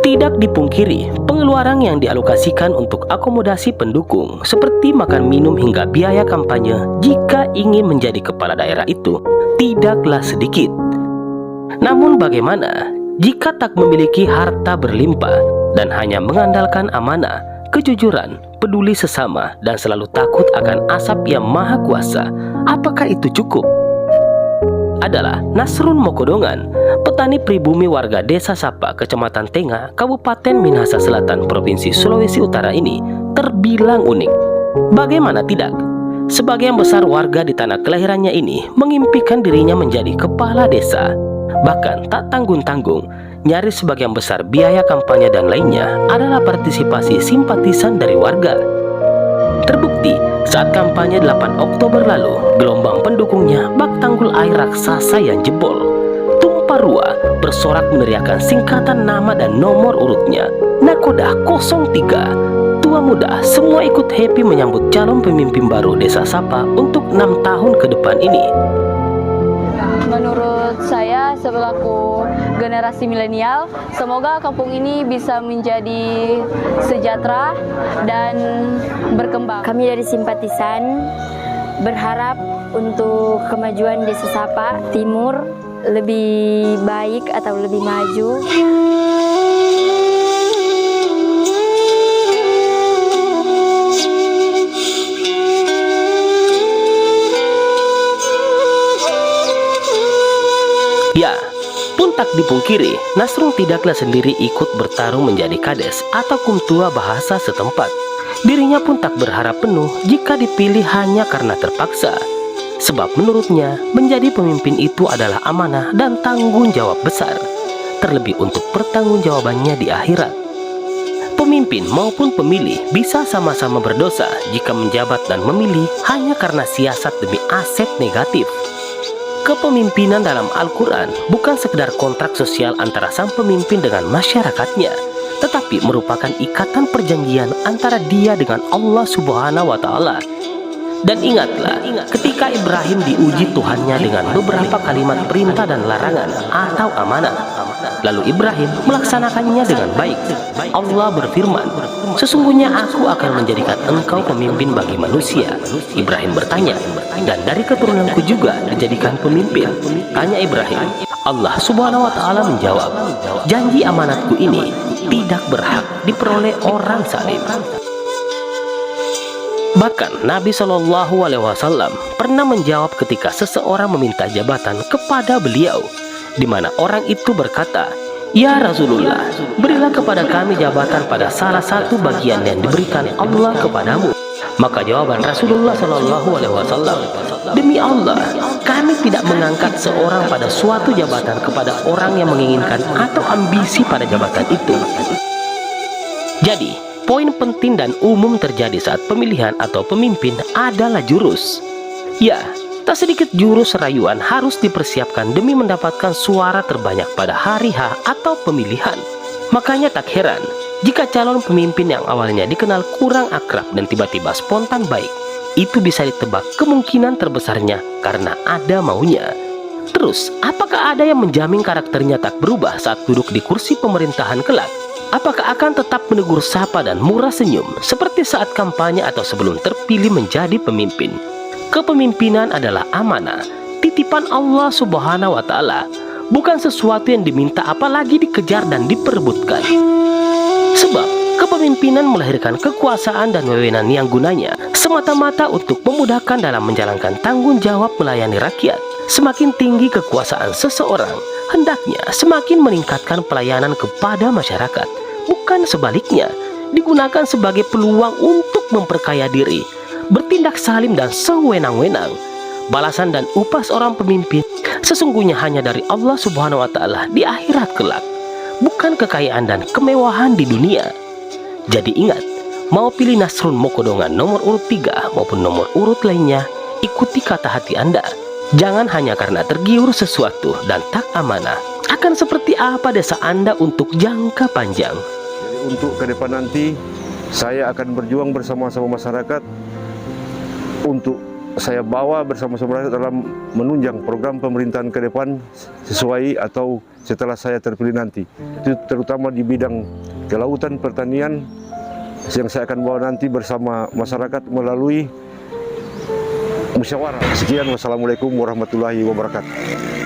Tidak dipungkiri, pengeluaran yang dialokasikan untuk akomodasi pendukung seperti makan minum hingga biaya kampanye jika ingin menjadi kepala daerah itu tidaklah sedikit. Namun bagaimana jika tak memiliki harta berlimpah dan hanya mengandalkan amanah, kejujuran, peduli sesama, dan selalu takut akan asap yang maha kuasa? Apakah itu cukup? Adalah Nasrun Mokodongan, petani pribumi warga Desa Sapa, Kecamatan Tenga, Kabupaten Minahasa Selatan, Provinsi Sulawesi Utara ini terbilang unik. Bagaimana tidak? Sebagian besar warga di tanah kelahirannya ini mengimpikan dirinya menjadi kepala desa. Bahkan tak tanggung-tanggung, nyaris sebagian besar biaya kampanye dan lainnya adalah partisipasi simpatisan dari warga. Terbukti saat kampanye 8 Oktober lalu, gelombang pendukungnya bak tanggul air raksasa yang jebol. Tumpah ruah bersorak meneriakan singkatan nama dan nomor urutnya. Nakoda 03. Tua muda semua ikut happy menyambut calon pemimpin baru Desa Sapa untuk 6 tahun ke depan ini. Menurut saya selaku generasi milenial, semoga kampung ini bisa menjadi sejahtera dan berkembang. Kami dari simpatisan berharap untuk kemajuan Desa Sapa Timur lebih baik atau lebih maju. Ya, pun tak dipungkiri, Nasrun tidaklah sendiri ikut bertarung menjadi kades atau kumtua bahasa setempat. Dirinya pun tak berharap penuh jika dipilih hanya karena terpaksa. Sebab menurutnya, menjadi pemimpin itu adalah amanah dan tanggung jawab besar. Terlebih untuk pertanggungjawabannya di akhirat. Pemimpin maupun pemilih bisa sama-sama berdosa jika menjabat dan memilih hanya karena siasat demi aset negatif. Kepemimpinan dalam Al-Quran bukan sekedar kontrak sosial antara sang pemimpin dengan masyarakatnya, tetapi merupakan ikatan perjanjian antara dia dengan Allah Subhanahu wa Ta'ala. Dan ingatlah, ketika Ibrahim diuji Tuhannya dengan beberapa kalimat perintah dan larangan atau amanah, lalu Ibrahim melaksanakannya dengan baik. Allah berfirman, "Sesungguhnya aku akan menjadikan engkau pemimpin bagi manusia." Ibrahim bertanya, "Dan dari keturunanku juga dijadikan pemimpin?" Tanya Ibrahim. Allah Subhanahu wa Ta'ala menjawab, "Janji amanatku ini tidak berhak diperoleh orang zalim." Bahkan Nabi Shallallahu Alaihi Wasallam pernah menjawab ketika seseorang meminta jabatan kepada beliau, di mana orang itu berkata, "Ya Rasulullah, berilah kepada kami jabatan pada salah satu bagian yang diberikan Allah kepadamu." Maka jawaban Rasulullah Shallallahu Alaihi Wasallam, "Demi Allah, kami tidak mengangkat seorang pada suatu jabatan kepada orang yang menginginkan atau ambisi pada jabatan itu." Jadi, poin penting dan umum terjadi saat pemilihan atau pemimpin adalah jurus. Ya, tak sedikit jurus rayuan harus dipersiapkan demi mendapatkan suara terbanyak pada hari H atau pemilihan. Makanya tak heran jika calon pemimpin yang awalnya dikenal kurang akrab dan tiba-tiba spontan baik, itu bisa ditebak kemungkinan terbesarnya karena ada maunya. Terus, apakah ada yang menjamin karakternya tak berubah saat duduk di kursi pemerintahan kelak? Apakah akan tetap menegur sapa dan murah senyum seperti saat kampanye atau sebelum terpilih menjadi pemimpin? Kepemimpinan adalah amanah, titipan Allah Subhanahu wa Ta'ala, bukan sesuatu yang diminta apalagi dikejar dan diperebutkan. Sebab kepemimpinan melahirkan kekuasaan dan wewenang yang gunanya semata-mata untuk memudahkan dalam menjalankan tanggung jawab melayani rakyat. Semakin tinggi kekuasaan seseorang, hendaknya semakin meningkatkan pelayanan kepada masyarakat, bukan sebaliknya, digunakan sebagai peluang untuk memperkaya diri, bertindak zalim dan sewenang-wenang. Balasan dan upah seorang pemimpin sesungguhnya hanya dari Allah Subhanahu wa Ta'ala di akhirat kelak, bukan kekayaan dan kemewahan di dunia. Jadi ingat, mau pilih Nasrun Mokodongan nomor urut 3 maupun nomor urut lainnya, ikuti kata hati Anda. Jangan hanya karena tergiur sesuatu dan tak amanah. Akan seperti apa desa Anda untuk jangka panjang? Jadi untuk ke depan nanti, saya akan berjuang bersama-sama masyarakat untuk saya bawa bersama-sama dalam menunjang program pemerintahan ke depan sesuai atau setelah saya terpilih nanti. Itu terutama di bidang kelautan, pertanian yang saya akan bawa nanti bersama masyarakat melalui musyawarah. Sekian, wassalamualaikum warahmatullahi wabarakatuh.